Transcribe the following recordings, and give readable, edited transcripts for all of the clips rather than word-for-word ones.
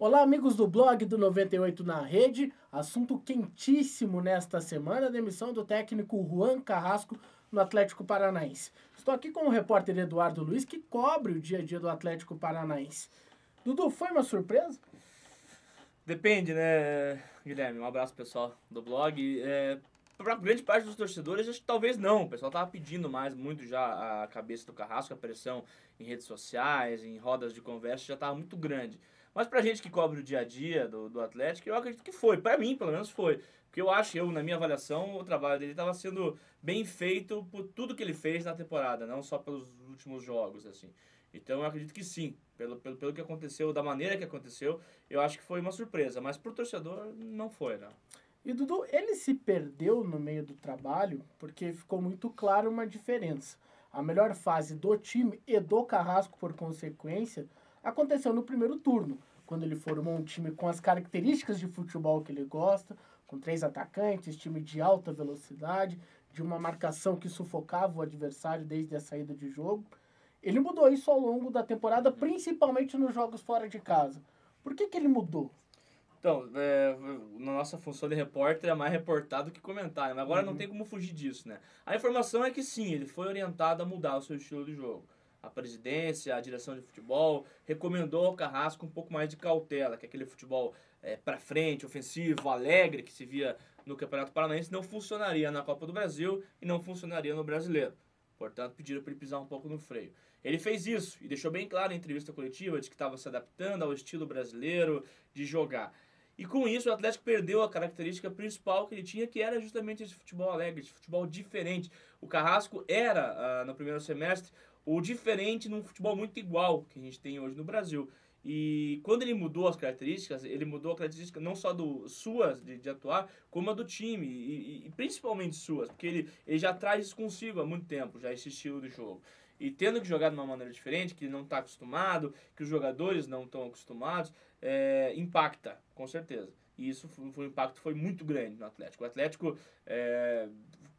Olá, amigos do blog do 98 na rede. Assunto quentíssimo nesta semana, a demissão do técnico Juan Carrasco no Atlético Paranaense. Estou aqui com o repórter Eduardo Luiz, que cobre o dia a dia do Atlético Paranaense. Dudu, foi uma surpresa? Depende, né, Guilherme? Um abraço pessoal do blog. Para grande parte dos torcedores, acho que talvez não. O pessoal tava pedindo muito já a cabeça do Carrasco, a pressão em redes sociais, em rodas de conversa já estava muito grande. Mas pra gente que cobre o dia a dia do Atlético, eu acredito que foi. Pra mim, pelo menos, foi. Porque na minha avaliação, o trabalho dele estava sendo bem feito por tudo que ele fez na temporada, não só pelos últimos jogos, assim. Então eu acredito que sim, pelo que aconteceu, da maneira que aconteceu, eu acho que foi uma surpresa, mas pro torcedor não foi, não. E Dudu, ele se perdeu no meio do trabalho porque ficou muito claro uma diferença. A melhor fase do time e do Carrasco, por consequência, aconteceu no primeiro turno, quando ele formou um time com as características de futebol que ele gosta, com 3 atacantes, time de alta velocidade, de uma marcação que sufocava o adversário desde a saída de jogo. Ele mudou isso ao longo da temporada, principalmente nos jogos fora de casa. Por que ele mudou? Então, na nossa função de repórter é mais reportar do que comentar, né? Mas agora não tem como fugir disso, né? A informação é que sim, ele foi orientado a mudar o seu estilo de jogo. A presidência, a direção de futebol recomendou ao Carrasco um pouco mais de cautela, que aquele futebol pra frente, ofensivo, alegre que se via no Campeonato Paranaense não funcionaria na Copa do Brasil e não funcionaria no Brasileiro. Portanto, pediram para ele pisar um pouco no freio. Ele fez isso e deixou bem claro em entrevista coletiva de que estava se adaptando ao estilo brasileiro de jogar. E com isso o Atlético perdeu a característica principal que ele tinha, que era justamente esse futebol alegre, esse futebol diferente. O Carrasco era, no primeiro semestre, o diferente num futebol muito igual que a gente tem hoje no Brasil. E quando ele mudou as características, ele mudou a característica não só suas de atuar, como a do time, e principalmente suas, porque ele já traz isso consigo há muito tempo, já esse estilo de jogo. E tendo que jogar de uma maneira diferente, que ele não está acostumado, que os jogadores não estão acostumados, impacta, com certeza. E isso o impacto foi muito grande no Atlético. O Atlético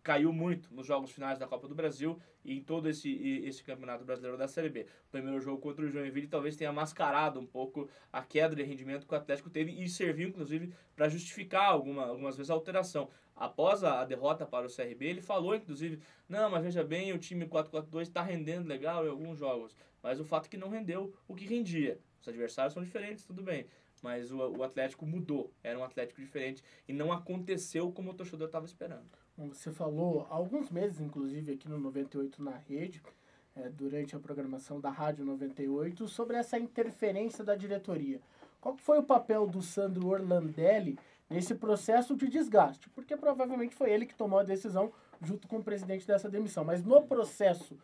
caiu muito nos jogos finais da Copa do Brasil e em todo esse Campeonato Brasileiro da Série B. O primeiro jogo contra o Joinville talvez tenha mascarado um pouco a queda de rendimento que o Atlético teve e serviu, inclusive, para justificar algumas vezes a alteração. Após a derrota para o CRB, ele falou, inclusive, não, mas veja bem, o time 4-4-2 está rendendo legal em alguns jogos. Mas o fato é que não rendeu o que rendia. Os adversários são diferentes, tudo bem. Mas o Atlético mudou, era um Atlético diferente e não aconteceu como o torcedor estava esperando. Você falou há alguns meses, inclusive, aqui no 98 na rede, durante a programação da Rádio 98, sobre essa interferência da diretoria. Qual foi o papel do Sandro Orlandelli nesse processo de desgaste? Porque provavelmente foi ele que tomou a decisão junto com o presidente dessa demissão. Mas no processo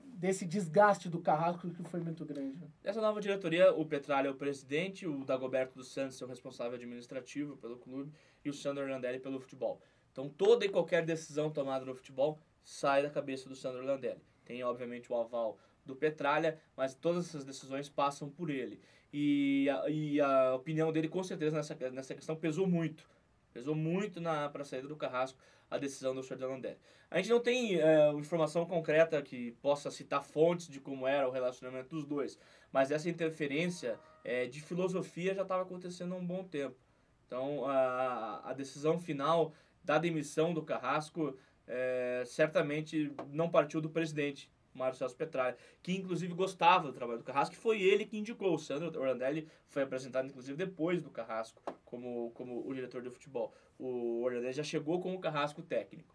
desse desgaste do Carrasco, que foi muito grande. Essa nova diretoria, o Petralha é o presidente, o Dagoberto dos Santos é o responsável administrativo pelo clube e o Sandro Orlandelli pelo futebol. Então toda e qualquer decisão tomada no futebol sai da cabeça do Sandro Orlandelli. Tem obviamente o aval do Petralha, mas todas essas decisões passam por ele. E a opinião dele com certeza nessa questão pesou muito. Pesou muito para a saída do Carrasco a decisão do Sandro Orlandelli. A gente não tem informação concreta que possa citar fontes de como era o relacionamento dos dois, mas essa interferência de filosofia já estava acontecendo há um bom tempo. Então a decisão final da demissão do Carrasco certamente não partiu do presidente, Mário Celso Petralha, que inclusive gostava do trabalho do Carrasco, e foi ele que indicou. O Sandro Orlandelli foi apresentado inclusive depois do Carrasco como o diretor de futebol. O Orlandelli já chegou com o Carrasco técnico.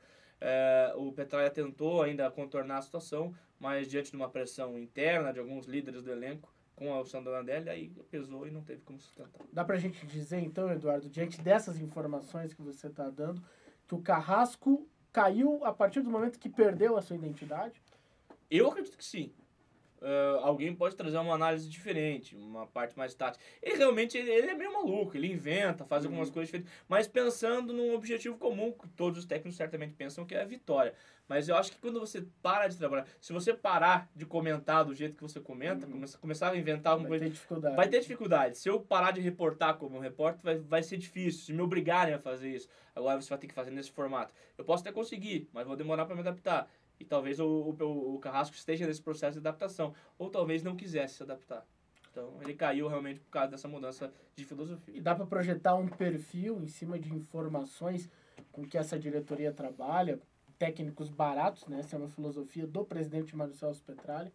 O Petralha tentou ainda contornar a situação, mas diante de uma pressão interna de alguns líderes do elenco, com o Sandro Orlandelli, aí pesou e não teve como sustentar. Dá pra gente dizer então, Eduardo, diante dessas informações que você está dando, que o Carrasco caiu a partir do momento que perdeu a sua identidade? Eu acredito que sim. Alguém pode trazer uma análise diferente, uma parte mais tática. Ele realmente ele é meio maluco, ele inventa, faz algumas coisas diferentes, mas pensando num objetivo comum, que todos os técnicos certamente pensam, que é a vitória. Mas eu acho que quando você para de trabalhar, se você parar de comentar do jeito que você comenta, começar a inventar alguma coisa, vai ter dificuldade. Se eu parar de reportar como um repórter, vai ser difícil, se me obrigarem a fazer isso. Agora você vai ter que fazer nesse formato. Eu posso até conseguir, mas vou demorar para me adaptar. E talvez o Carrasco esteja nesse processo de adaptação. Ou talvez não quisesse se adaptar. Então, ele caiu realmente por causa dessa mudança de filosofia. E dá para projetar um perfil em cima de informações com que essa diretoria trabalha, técnicos baratos, né? Essa é uma filosofia do presidente Marcelo Petralha.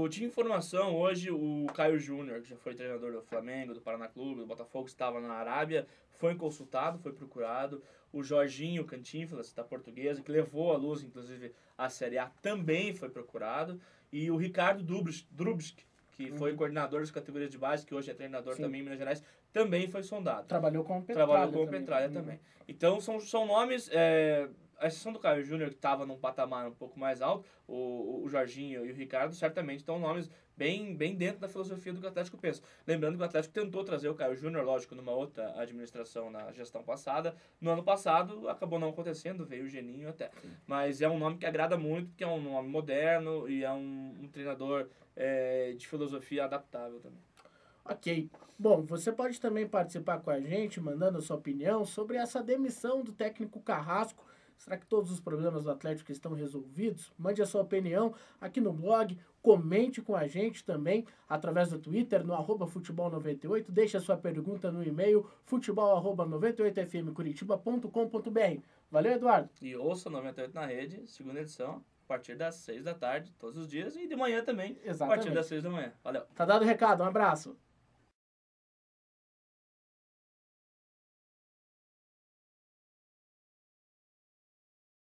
De informação, hoje o Caio Júnior, que já foi treinador do Flamengo, do Paraná Clube, do Botafogo, estava na Arábia, foi consultado, foi procurado. O Jorginho Cantinflas, da Portuguesa, que levou à luz, inclusive, a Série A, também foi procurado. E o Ricardo Drubsky, que foi coordenador das categorias de base, que hoje é treinador também em Minas Gerais, também foi sondado. Trabalhou com o Petralha também. Então, são nomes... A exceção do Caio Júnior, que estava num patamar um pouco mais alto, o Jorginho e o Ricardo certamente estão nomes bem dentro da filosofia do que o Atlético pensa. Lembrando que o Atlético tentou trazer o Caio Júnior, lógico, numa outra administração na gestão passada. No ano passado acabou não acontecendo, veio o Geninho até. Mas é um nome que agrada muito, porque é um nome moderno e é um treinador de filosofia adaptável também. Ok. Bom, você pode também participar com a gente, mandando a sua opinião sobre essa demissão do técnico Carrasco. Será que todos os problemas do Atlético estão resolvidos? Mande a sua opinião aqui no blog, comente com a gente também através do Twitter, no @futebol98, deixe a sua pergunta no e-mail futebol@98fmcuritiba.com.br. Valeu, Eduardo! E ouça 98 na Rede, segunda edição, a partir das 6 da tarde, todos os dias, e de manhã também, a partir das 6 da manhã. Valeu! Tá dado o recado, um abraço!